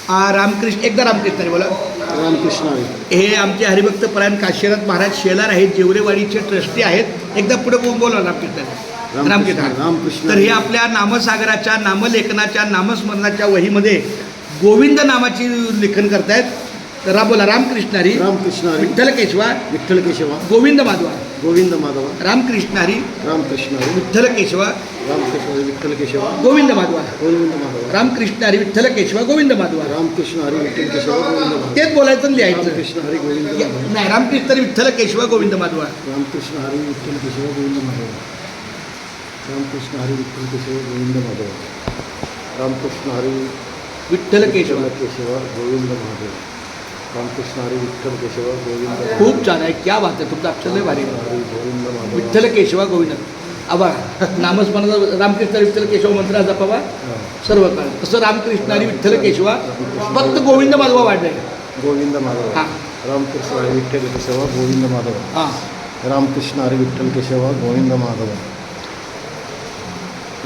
रामकृष्ण एकदा रामकृष्ण बोला. रामकृष्ण हरी. हे आमचे हरिभक्त परायण काशीनाथ महाराज शेलार आहेत, जेवरेवाडीचे ट्रस्टी आहेत. एकदा पुढे बोला रामकृष्ण. रामकृष्ण. तर हे आपल्या नामसागराच्या, नामलेखनाच्या, नामस्मरणाच्या वहीमध्ये गोविंद नामाची लेखन करतायत. तर बोला रामकृष्ण हरी. रामकृष्ण हरी. विठ्ठल केशवा. विठ्ठल केशवा. गोविंद माधवा. गोविंद माधवा. रामकृष्ण हरी. रामकृष्ण हरी. विठ्ठल केशवा. रामकृष्ण हरी. विठ्ठल केशवा. गोविंद माधवा. गोविंद माधवा. रामकृष्ण हरी. विठ्ठल केशवा. गोविंद माधवा. रामकृष्ण हरी. विठ्ठल केशवा. गोविंद माधवा. तेच बोलायचं आणि लिहायचं. रामकृष्ण हरी. गोविंद माधवा. नाही, रामकृष्ण हरी. विठ्ठल केशवा. गोविंद माधवा. रामकृष्ण हरी. विठ्ठल केशवा. गोविंद माधवा. रामकृष्ण हरी. विठ्ठल केशवा. गोविंद माधवा. रामकृष्ण हरी. विठ्ठल केशवा. केशवा. गोविंद माधवा. रामकृष्ण हरी. विठ्ठल केशवा. गोविंद. खूप छान आहे. क्या बात आहे. तुमचं अक्षर लय भारी आहे. हरी. गोविंद माधवा. विठ्ठल केशवा गोविंद. आबा नामस्मरणाचा रामकृष्ण हरी विठ्ठल केशव मंत्र जपावा सर्व काळ. तसं रामकृष्ण हरी विठ्ठल केशवा, फक्त गोविंद माधवा वाढले. गोविंद माधव. हां रामकृष्ण हरी. विठ्ठल केशवा. गोविंद माधव. हां. रामकृष्ण हरी. विठ्ठल केशवा. गोविंद माधव.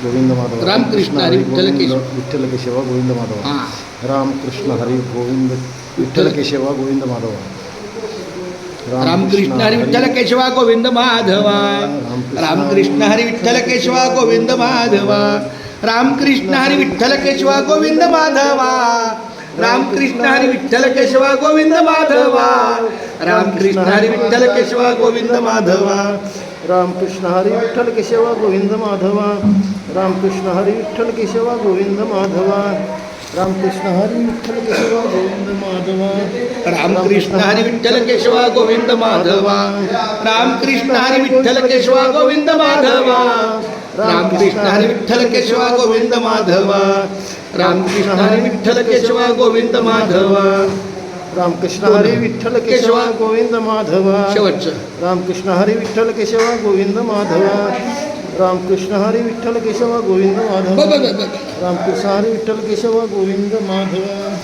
गोविंद माधव. रामकृष्ण हरी. विठ्ठल केशव. विठ्ठल केशवा. गोविंद माधव. हां. रामकृष्ण हरी. गोविंद विठ्ठल केशवा. गोविंद माधव. रामकृष्ण हरी. विठ्ठल केशवा. गोविंद माधवा. रामकृष्ण हरी. विठ्ठल केशवा. गोविंद माधवा. रामकृष्ण हरी. विठ्ठल केशवा. गोविंद माधवा. रामकृष्ण हरी. विठ्ठल केशवा. गोविंद माधवा. रामकृष्ण हरी. विठ्ठल केशवा. गोविंद माधवा. रामकृष्ण हरी. विठ्ठल केशवा. गोविंद माधवा. रामकृष्ण हरी. विठ्ठल केशवा. गोविंद माधवा. रामकृष्ण हरी. विठ्ठल केशवा. गोविंद माधवा. रामकृष्ण हरी. विठ्ठल केशवा. गोविंद माधवा. रामकृष्ण हरी. विठ्ठल केशवा. गोविंद माधवा. रामकृष्ण हरी. विठ्ठल केशवा. गोविंद माधवा. रामकृष्ण हरी. विठ्ठल केशवा. गोविंद माधवा. रामकृष्ण हरी. विठ्ठल केशवा. गोविंद माधवा. शेवटचं. रामकृष्ण हरी. विठ्ठल केशवा. गोविंद माधवा. रामकृष्ण हरी. विठ्ठल केशवा. गोविंद माधवा. रामकृष्ण हरी. विठ्ठल केशवा. गोविंद माधवा.